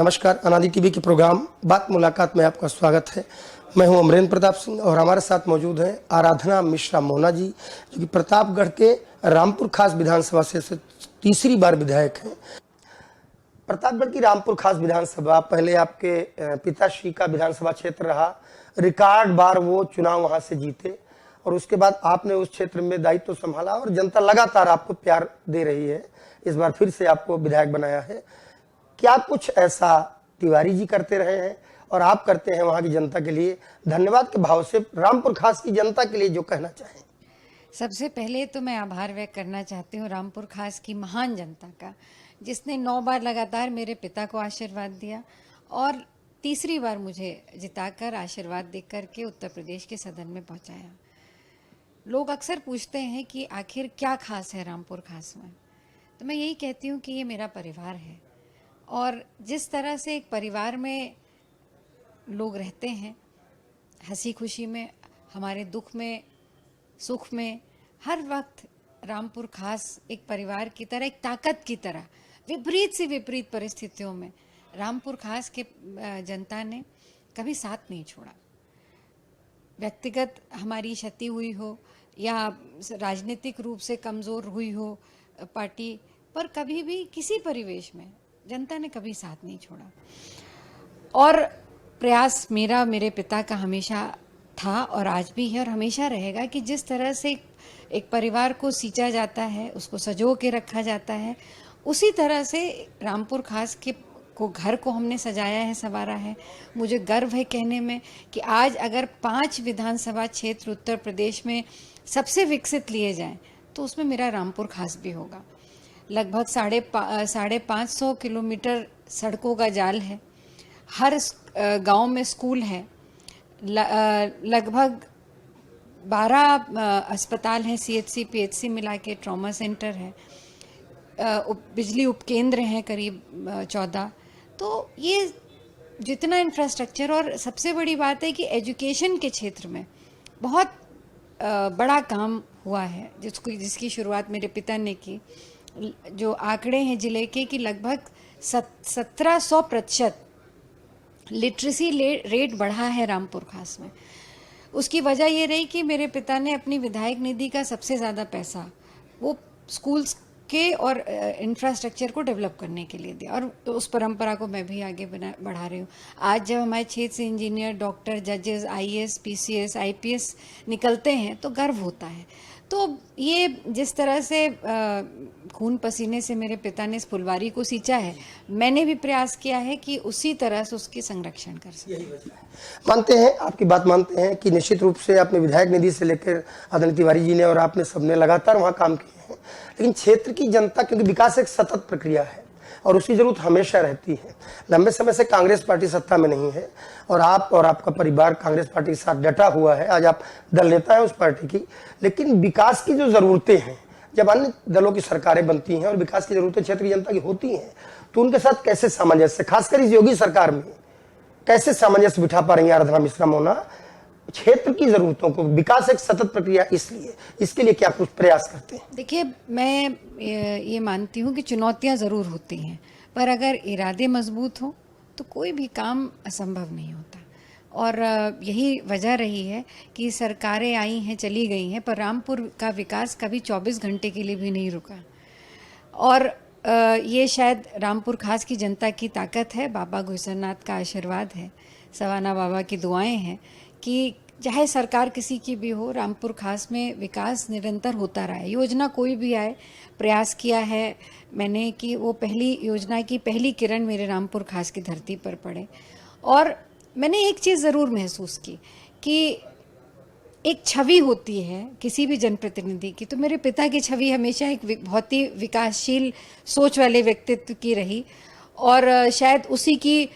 नमस्कार, अनादि टीवी के प्रोग्राम बात मुलाकात में आपका स्वागत है। मैं हूं अमरेंद्र प्रताप सिंह और हमारे साथ मौजूद हैं आराधना मिश्रा मोना जी, जो कि प्रतापगढ़ के रामपुर खास विधानसभा से तीसरी बार विधायक हैं। प्रतापगढ़ की रामपुर खास विधानसभा पहले आपके पिताश्री का विधानसभा क्षेत्र रहा, रिकॉर्ड बार वो चुनाव वहां से जीते और उसके बाद आपने उस क्षेत्र में दायित्व संभाला और जनता लगातार आपको प्यार दे रही है। इस बार फिर से आपको विधायक बनाया है। क्या कुछ ऐसा तिवारी जी करते रहे हैं और आप करते हैं वहां की जनता के लिए, धन्यवाद के भाव से रामपुर खास की जनता के लिए जो कहना चाहें? सबसे पहले तो मैं आभार व्यक्त करना चाहती हूँ रामपुर खास की महान जनता का, जिसने 9 बार लगातार मेरे पिता को आशीर्वाद दिया और तीसरी बार मुझे जिताकर आशीर्वाद देकर के उत्तर प्रदेश के सदन में पहुंचाया। लोग अक्सर पूछते हैं कि आखिर क्या खास है रामपुर खास में, तो मैं यही कहती हूँ कि ये मेरा परिवार है और जिस तरह से एक परिवार में लोग रहते हैं, हंसी खुशी में, हमारे दुख में, सुख में, हर वक्त रामपुर खास एक परिवार की तरह, एक ताकत की तरह, विपरीत से विपरीत परिस्थितियों में रामपुर खास के जनता ने कभी साथ नहीं छोड़ा। व्यक्तिगत हमारी क्षति हुई हो या राजनीतिक रूप से कमज़ोर हुई हो पार्टी, पर कभी भी किसी परिवेश में जनता ने कभी साथ नहीं छोड़ा। और प्रयास मेरा, मेरे पिता का हमेशा था और आज भी है और हमेशा रहेगा कि जिस तरह से एक परिवार को सींचा जाता है, उसको सजो के रखा जाता है, उसी तरह से रामपुर खास के घर को हमने सजाया है, संवारा है। मुझे गर्व है कहने में कि आज अगर 5 विधानसभा क्षेत्र उत्तर प्रदेश में सबसे विकसित लिए जाएं तो उसमें मेरा रामपुर खास भी होगा। लगभग 550 किलोमीटर सड़कों का जाल है, हर गांव में स्कूल है, लगभग 12 अस्पताल हैं, CHC PHC मिला के, ट्रॉमा सेंटर है, बिजली उपकेंद्र हैं करीब 14। तो ये जितना इंफ्रास्ट्रक्चर, और सबसे बड़ी बात है कि एजुकेशन के क्षेत्र में बहुत बड़ा काम हुआ है, जिसकी शुरुआत मेरे पिता ने की। जो आंकड़े हैं जिले के कि लगभग 1700% लिटरेसी रेट बढ़ा है रामपुर खास में। उसकी वजह ये रही कि मेरे पिता ने अपनी विधायक निधि का सबसे ज़्यादा पैसा वो स्कूल्स के और इंफ्रास्ट्रक्चर को डेवलप करने के लिए दिया और तो उस परंपरा को मैं भी आगे बढ़ा रही हूँ। आज जब हमारे क्षेत्र से इंजीनियर, डॉक्टर, जजेस, IAS, PCS, IPS निकलते हैं तो गर्व होता है। तो ये जिस तरह से खून पसीने से मेरे पिता ने इस फुलवारी को सींचा है, मैंने भी प्रयास किया है कि उसी तरह से उसकी संरक्षण कर सकें। मानते हैं, आपकी बात मानते हैं कि निश्चित रूप से आपने विधायक निधि से लेकर आदरणीय तिवारी जी ने और आपने सबने लगातार वहाँ काम किए हैं, लेकिन क्षेत्र की जनता, क्योंकि विकास एक सतत प्रक्रिया है और उसकी जरूरत हमेशा रहती है। लंबे समय से कांग्रेस पार्टी सत्ता में नहीं है और आप और आपका परिवार कांग्रेस पार्टी के साथ डटा हुआ है। आज आप दल नेता है उस पार्टी की, लेकिन विकास की जो जरूरतें हैं, जब अन्य दलों की सरकारें बनती हैं और विकास की जरूरतें क्षेत्र की जनता की होती हैं, तो उनके साथ कैसे सामंजस्य, खासकर इस योगी सरकार में कैसे सामंजस्य बिठा पा रही है आराधना मिश्रा मोना क्षेत्र की जरूरतों को? विकास एक सतत प्रक्रिया, इसलिए इसके लिए क्या कुछ प्रयास करते हैं? देखिए, मैं ये मानती हूँ कि चुनौतियाँ ज़रूर होती हैं, पर अगर इरादे मजबूत हो तो कोई भी काम असंभव नहीं होता। और यही वजह रही है कि सरकारें आई हैं, चली गई हैं, पर रामपुर का विकास कभी 24 घंटे के लिए भी नहीं रुका। और ये शायद रामपुर खास की जनता की ताकत है, बाबा घुसरनाथ का आशीर्वाद है, सवाना बाबा की दुआएं हैं कि चाहे सरकार किसी की भी हो, रामपुर खास में विकास निरंतर होता रहा है। योजना कोई भी आए, प्रयास किया है मैंने कि वो पहली योजना की पहली किरण मेरे रामपुर खास की धरती पर पड़े। और मैंने एक चीज़ ज़रूर महसूस की कि एक छवि होती है किसी भी जनप्रतिनिधि की, तो मेरे पिता की छवि हमेशा एक बहुत ही विकासशील सोच वाले व्यक्तित्व की रही और शायद उसी की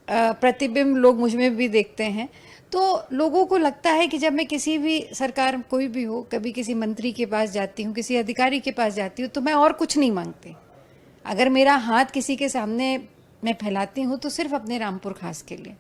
प्रतिबिंब लोग मुझ में भी देखते हैं। तो लोगों को लगता है कि जब मैं किसी भी सरकार, कोई भी हो, कभी किसी मंत्री के पास जाती हूँ, किसी अधिकारी के पास जाती हूँ, तो मैं और कुछ नहीं मांगती। अगर मेरा हाथ किसी के सामने मैं फैलाती हूँ तो सिर्फ अपने रामपुर खास के लिए।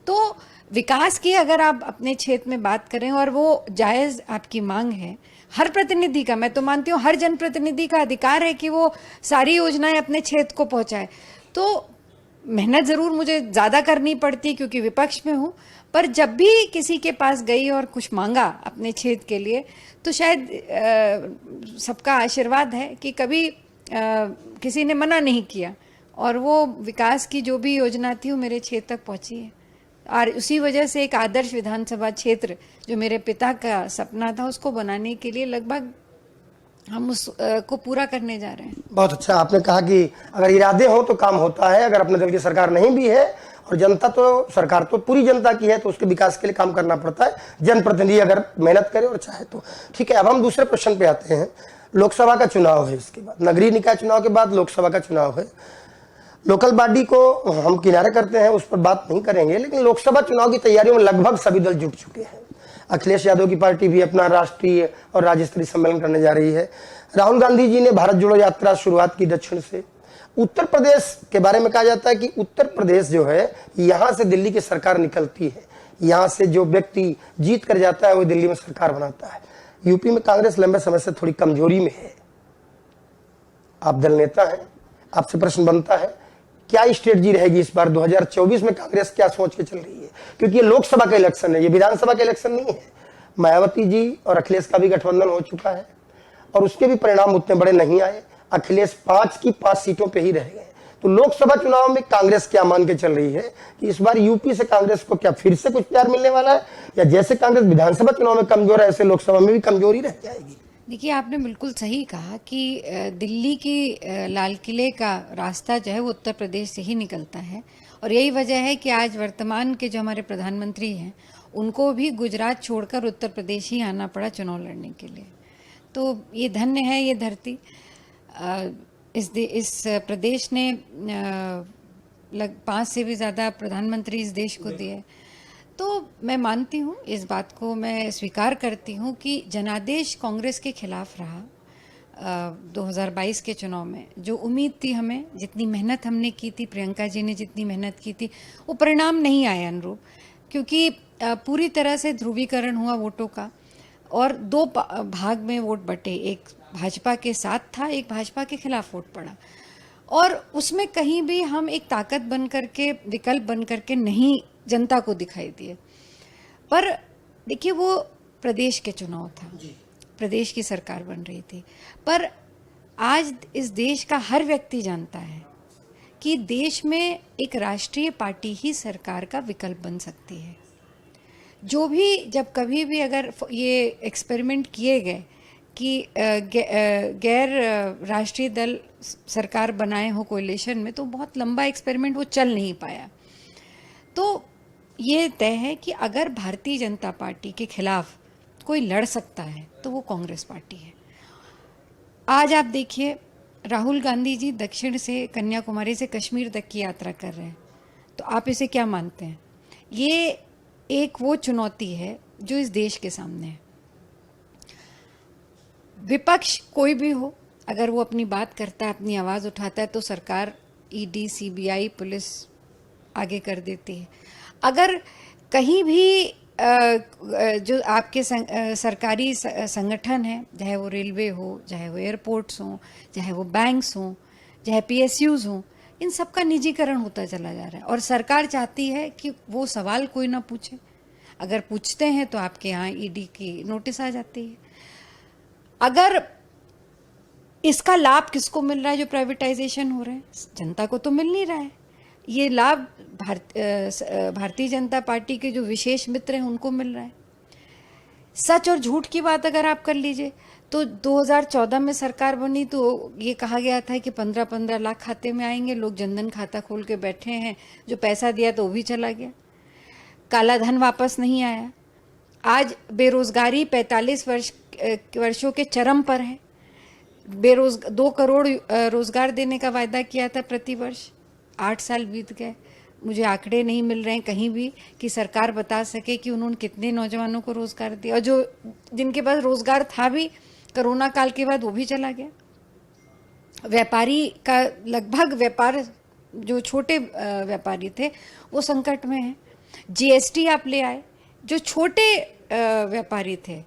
तो विकास की अगर आप अपने क्षेत्र में बात करें और वो जायज़ आपकी मांग है, हर प्रतिनिधि का, मैं तो मानती हूँ हर जनप्रतिनिधि का अधिकार है कि वो सारी योजनाएं अपने क्षेत्र को पहुँचाए। तो मेहनत ज़रूर मुझे ज़्यादा करनी पड़ती है क्योंकि विपक्ष में हूँ, पर जब भी किसी के पास गई और कुछ मांगा अपने क्षेत्र के लिए तो शायद सबका आशीर्वाद है कि कभी किसी ने मना नहीं किया और वो विकास की जो भी योजना थी वो मेरे क्षेत्र तक पहुंची है। और उसी वजह से एक आदर्श विधानसभा क्षेत्र जो मेरे पिता का सपना था उसको बनाने के लिए लगभग हम उस को पूरा करने जा रहे हैं। बहुत अच्छा, आपने कहा कि अगर इरादे हो तो काम होता है, अगर अपने दल की सरकार नहीं भी है और जनता तो सरकार तो पूरी जनता की है तो उसके विकास के लिए काम करना पड़ता है, जनप्रतिनिधि अगर मेहनत करे और चाहे तो। ठीक है, अब हम दूसरे प्रश्न पे आते हैं। लोकसभा का चुनाव है, इसके बाद नगरीय निकाय चुनाव के बाद लोकसभा का चुनाव है। लोकल बॉडी को हम किनारे करते हैं, उस पर बात नहीं करेंगे, लेकिन लोकसभा चुनाव की तैयारियों में लगभग सभी दल जुट चुके हैं। अखिलेश यादव की पार्टी भी अपना राष्ट्रीय और राज्य स्तरीय सम्मेलन करने जा रही है। राहुल गांधी जी ने भारत जोड़ो यात्रा शुरुआत की दक्षिण से। उत्तर प्रदेश के बारे में कहा जाता है कि उत्तर प्रदेश जो है, यहां से दिल्ली की सरकार निकलती है, यहां से जो व्यक्ति जीत कर जाता है वो दिल्ली में सरकार बनाता है। यूपी में कांग्रेस लंबे समय से थोड़ी कमजोरी में है। आप दल नेता हैं, आपसे प्रश्न बनता है क्या स्ट्रेटजी रहेगी इस बार 2024 में, कांग्रेस क्या सोच के चल रही है? क्योंकि ये लोकसभा का इलेक्शन है, ये विधानसभा का इलेक्शन नहीं है। मायावती जी और अखिलेश का भी गठबंधन हो चुका है और उसके भी परिणाम उतने बड़े नहीं आए। अखिलेश 5 की 5 सीटों पे ही रह गए। तो लोकसभा चुनाव में कांग्रेस क्या मान के चल रही है कि इस बार यूपी से कांग्रेस को क्या फिर से कुछ प्यार मिलने वाला है, या जैसे कांग्रेस विधानसभा चुनाव में कमजोर है ऐसे लोकसभा में भी कमजोरी रह जाएगी? देखिए, आपने बिल्कुल सही कहा कि दिल्ली की लाल किले का रास्ता जो है वो उत्तर प्रदेश से ही निकलता है और यही वजह है कि आज वर्तमान के जो हमारे प्रधानमंत्री हैं उनको भी गुजरात छोड़कर उत्तर प्रदेश ही आना पड़ा चुनाव लड़ने के लिए। तो ये धन्य है ये धरती। इस प्रदेश ने 5 से भी ज़्यादा प्रधानमंत्री इस देश को दिए। तो मैं मानती हूँ, इस बात को मैं स्वीकार करती हूँ कि जनादेश कांग्रेस के खिलाफ रहा 2022 के चुनाव में। जो उम्मीद थी हमें, जितनी मेहनत हमने की थी, प्रियंका जी ने जितनी मेहनत की थी, वो परिणाम नहीं आए अनुरूप, क्योंकि पूरी तरह से ध्रुवीकरण हुआ वोटों का और 2 भाग में वोट बटे। एक भाजपा के साथ था, एक भाजपा के खिलाफ वोट पड़ा और उसमें कहीं भी हम एक ताकत बन करके, विकल्प बन करके नहीं जनता को दिखाई दिए। पर देखिए, वो प्रदेश के चुनाव था, प्रदेश की सरकार बन रही थी। पर आज इस देश का हर व्यक्ति जानता है कि देश में एक राष्ट्रीय पार्टी ही सरकार का विकल्प बन सकती है। जो भी, जब कभी भी अगर ये एक्सपेरिमेंट किए गए कि गैर राष्ट्रीय दल सरकार बनाए हो कोalition में, तो बहुत लंबा एक्सपेरिमेंट वो चल नहीं पाया। तो ये तय है कि अगर भारतीय जनता पार्टी के खिलाफ कोई लड़ सकता है तो वो कांग्रेस पार्टी है। आज आप देखिए, राहुल गांधी जी दक्षिण से कन्याकुमारी से कश्मीर तक की यात्रा कर रहे हैं, तो आप इसे क्या मानते हैं? ये एक वो चुनौती है जो इस देश के सामने है। विपक्ष कोई भी हो, अगर वो अपनी बात करता है, अपनी आवाज़ उठाता है, तो सरकार, ईडी, सीबीआई, पुलिस आगे कर देती है। अगर कहीं भी जो आपके सरकारी संगठन हैं, चाहे वो रेलवे हो, चाहे वो एयरपोर्ट्स हों, चाहे वो बैंक्स हों, चाहे पीएसयूज हों, इन सब का निजीकरण होता चला जा रहा है और सरकार चाहती है कि वो सवाल कोई ना पूछे। अगर पूछते हैं तो आपके यहाँ ईडी की नोटिस आ जाती है। अगर इसका लाभ किसको मिल रहा है? जो प्राइवेटाइजेशन हो रहे हैं, जनता को तो मिल नहीं रहा है। ये लाभ भारतीय जनता पार्टी के जो विशेष मित्र हैं उनको मिल रहा है। सच और झूठ की बात अगर आप कर लीजिए तो 2014 में सरकार बनी तो ये कहा गया था कि 15-15 लाख खाते में आएंगे। लोग जनधन खाता खोल के बैठे हैं, जो पैसा दिया तो वो भी चला गया, काला धन वापस नहीं आया। आज बेरोजगारी 45 वर्षों के चरम पर है। 2 करोड़ रोजगार देने का वायदा किया था प्रति वर्ष, 8 साल बीत गए। मुझे आंकड़े नहीं मिल रहे हैं कहीं भी कि सरकार बता सके कि उन्होंने कितने नौजवानों को रोजगार दिया, और जो जिनके पास रोजगार था भी कोरोना काल के बाद वो भी चला गया। व्यापारी का लगभग व्यापार, जो छोटे व्यापारी थे वो संकट में है। जीएसटी आप ले आए, जो छोटे व्यापारी थे,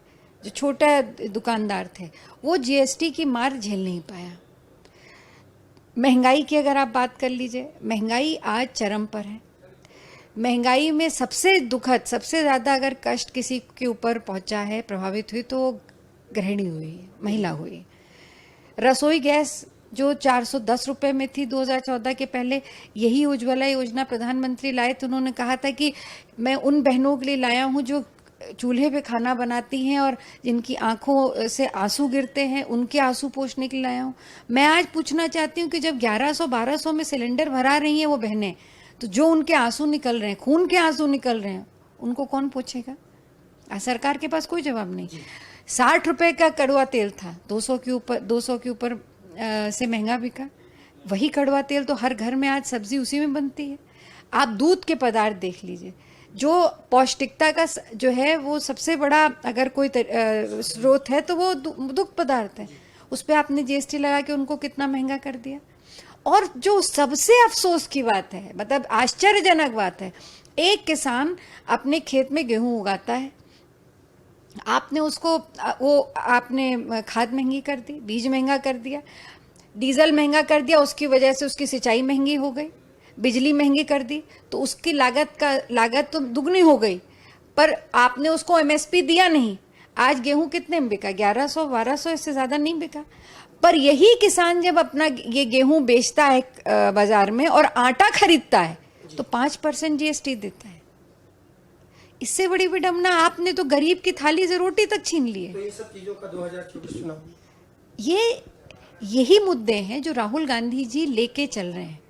जो छोटा दुकानदार थे, वो जीएसटी की मार झेल नहीं पाया। महंगाई की अगर आप बात कर लीजिए, महंगाई आज चरम पर है। महंगाई में सबसे दुखद, सबसे ज़्यादा अगर कष्ट किसी के ऊपर पहुंचा है, प्रभावित हुई, तो गृहिणी हुई, महिला हुई। रसोई गैस जो 410 रुपए में थी 2014 के पहले, यही उज्ज्वला योजना प्रधानमंत्री लाए थे। उन्होंने कहा था कि मैं उन बहनों के लिए लाया हूं जो चूल्हे पे खाना बनाती हैं और जिनकी आंखों से आंसू गिरते हैं, उनके आंसू पोंछने के लिए लाया हूं। मैं आज पूछना चाहती हूं कि जब 1100-1200 में सिलेंडर भरा रही हैं वो बहनें, तो जो उनके आंसू निकल रहे हैं, खून के आंसू निकल रहे हैं, उनको कौन पूछेगा? सरकार के पास कोई जवाब नहीं। 60 रुपए का कड़वा तेल था, 200 के ऊपर से महंगा बिका। वही कड़वा तेल तो हर घर में आज सब्जी उसी में बनती है। आप दूध के पदार्थ देख लीजिए, जो पौष्टिकता का जो है वो सबसे बड़ा अगर कोई स्रोत है तो वो दुग्ध पदार्थ है। उस पर आपने जीएसटी लगा के उनको कितना महंगा कर दिया। और जो सबसे अफसोस की बात है, मतलब आश्चर्यजनक बात है, एक किसान अपने खेत में गेहूं उगाता है, आपने उसको आपने खाद महंगी कर दी, बीज महंगा कर दिया, डीजल महंगा कर दिया, उसकी वजह से उसकी सिंचाई महंगी हो गई, बिजली महंगी कर दी, तो उसकी लागत तो दुगनी हो गई, पर आपने उसको एमएसपी दिया नहीं। आज गेहूं कितने में बिका? 1100-1200, इससे ज़्यादा नहीं बिका। पर यही किसान जब अपना ये गेहूं बेचता है बाजार में और आटा खरीदता है तो 5% जीएसटी देता है। इससे बड़ी विडम्बना, आपने तो गरीब की थाली से रोटी तक छीन ली है। तो ये सब चीजों का 2024 चुनाव, यही मुद्दे हैं जो राहुल गांधी जी लेके चल रहे हैं,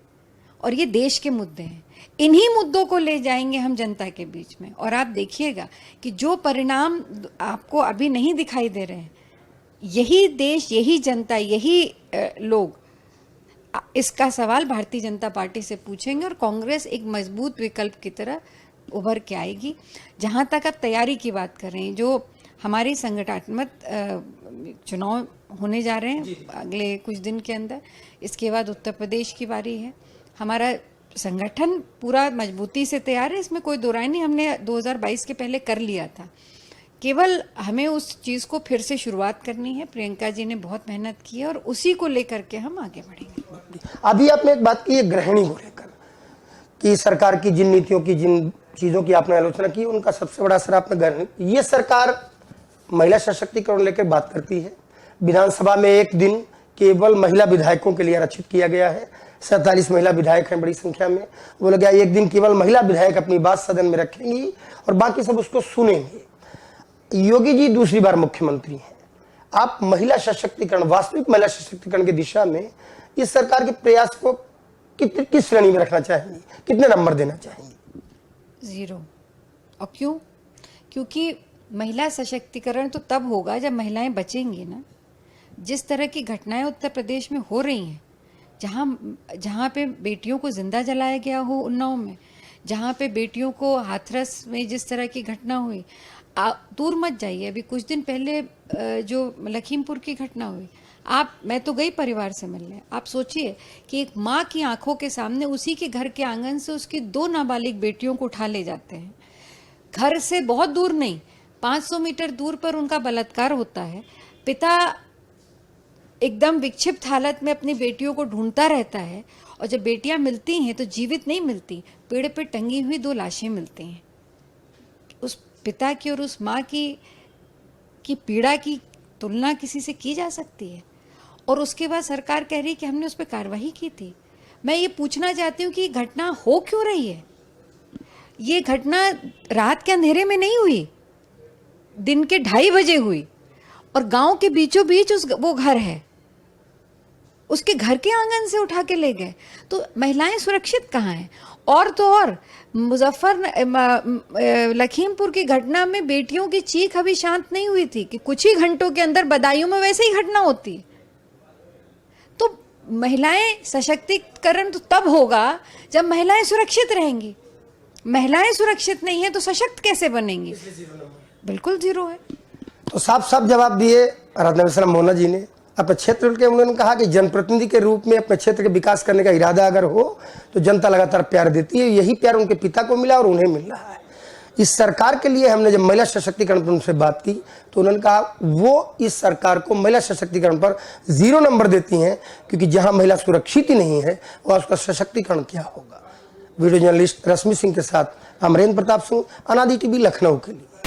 और ये देश के मुद्दे हैं। इन्हीं मुद्दों को ले जाएंगे हम जनता के बीच में, और आप देखिएगा कि जो परिणाम आपको अभी नहीं दिखाई दे रहे हैं, यही देश, यही जनता, यही लोग इसका सवाल भारतीय जनता पार्टी से पूछेंगे, और कांग्रेस एक मजबूत विकल्प की तरह उभर के आएगी। जहां तक आप तैयारी की बात कर रहे हैं, जो हमारी संगठनात्मक चुनाव होने जा रहे हैं अगले कुछ दिन के अंदर, इसके बाद उत्तर प्रदेश की बारी है। हमारा संगठन पूरा मजबूती से तैयार है, इसमें कोई दो राय नहीं। हमने 2022 के पहले कर लिया था, केवल हमें उस चीज़ को फिर से शुरुआत करनी है। प्रियंका जी ने बहुत मेहनत की है और उसी को लेकर के हम आगे बढ़ेंगे। अभी आपने एक बात की है गृहिणी को लेकर, कि सरकार की जिन नीतियों की, जिन चीजों की आपने आलोचना की, उनका सबसे बड़ा असर आपने गृहिणी। ये सरकार महिला सशक्तिकरण लेकर बात करती है। विधानसभा में एक दिन केवल महिला विधायकों के लिए आरक्षित किया गया है। 47 महिला विधायक हैं बड़ी संख्या में। बोला गया एक दिन केवल महिला विधायक अपनी बात सदन में रखेंगी और बाकी सब उसको सुनेंगे। योगी जी दूसरी बार मुख्यमंत्री हैं। आप महिला सशक्तिकरण, वास्तविक महिला सशक्तिकरण की दिशा में इस सरकार के प्रयास को किस श्रेणी में रखना चाहेंगी, कितने नंबर देना चाहेंगी? 0। और क्यों? क्योंकि महिला सशक्तिकरण तो तब होगा जब महिलाएं बचेंगी ना। जिस तरह की घटनाएं उत्तर प्रदेश में हो रही हैं, जहाँ पे बेटियों को जिंदा जलाया गया हो उन्नाव में, जहाँ पे बेटियों को हाथरस में जिस तरह की घटना हुई, दूर मत जाइए। अभी कुछ दिन पहले जो लखीमपुर की घटना हुई, मैं तो गई परिवार से मिलने। आप सोचिए कि एक माँ की आंखों के सामने उसी के घर के आंगन से उसकी 2 नाबालिग बेटियों को उठा ले जाते हैं। घर से बहुत दूर नहीं, 500 मीटर दूर पर उनका बलात्कार होता है। पिता एकदम विक्षिप्त हालत में अपनी बेटियों को ढूंढता रहता है, और जब बेटियां मिलती हैं तो जीवित नहीं मिलती, पेड़ पे टंगी हुई 2 लाशें मिलती हैं। उस पिता की और उस माँ की पीड़ा की तुलना किसी से की जा सकती है? और उसके बाद सरकार कह रही कि हमने उस पर कार्रवाई की थी। मैं ये पूछना चाहती हूँ कि घटना हो क्यों रही है? ये घटना रात के अंधेरे में नहीं हुई, दिन के 2:30 बजे हुई, और गांव के बीचों बीच वो घर है, उसके घर के आंगन से उठा के ले गए। तो महिलाएं सुरक्षित कहाँ हैं? और तो और लखीमपुर की घटना में बेटियों की चीख अभी शांत नहीं हुई थी कि कुछ ही घंटों के अंदर बदायूं में वैसे ही घटना होती। तो महिलाएं सशक्तिकरण तो तब होगा जब महिलाएं सुरक्षित रहेंगी। महिलाएं सुरक्षित नहीं है तो सशक्त कैसे बनेंगी? बिल्कुल 0 है। तो साफ जवाब दिए आराधना मिश्रा मोना जी ने। अपने क्षेत्र के उन्होंने कहा कि जनप्रतिनिधि के रूप में अपने क्षेत्र के विकास करने का इरादा अगर हो तो जनता लगातार प्यार देती है। यही प्यार उनके पिता को मिला और उन्हें मिल रहा है। इस सरकार के लिए हमने जब महिला सशक्तिकरण पर उनसे बात की तो उन्होंने कहा वो इस सरकार को महिला सशक्तिकरण पर 0 नंबर देती हैं, क्योंकि जहां महिला सुरक्षित ही नहीं है वहां उसका सशक्तिकरण क्या होगा। वीडियो जर्नलिस्ट रश्मि सिंह के साथ अमरेंद्र प्रताप सिंह, अनादि टीवी, लखनऊ के लिए।